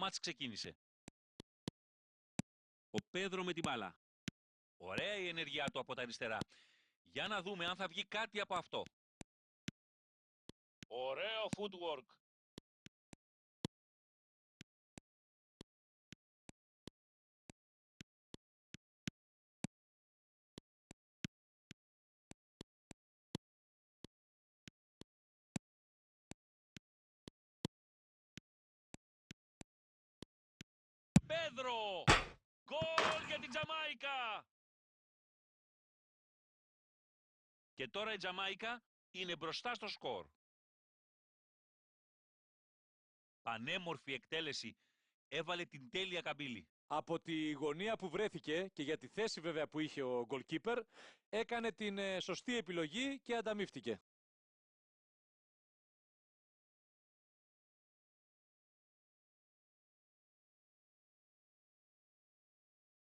μάτς ξεκίνησε. Ο Πέδρο με την μπάλα. Ωραία η ενέργειά του από τα αριστερά. Για να δούμε αν θα βγει κάτι από αυτό. Ωραίο footwork. Πέδρο! Γκολ για την Τζαμάικα! Και τώρα η Τζαμάικα είναι μπροστά στο σκορ. Πανέμορφη εκτέλεση. Έβαλε την τέλεια καμπύλη. Από τη γωνία που βρέθηκε και για τη θέση βέβαια που είχε ο goalkeeper, έκανε την σωστή επιλογή και ανταμείφθηκε.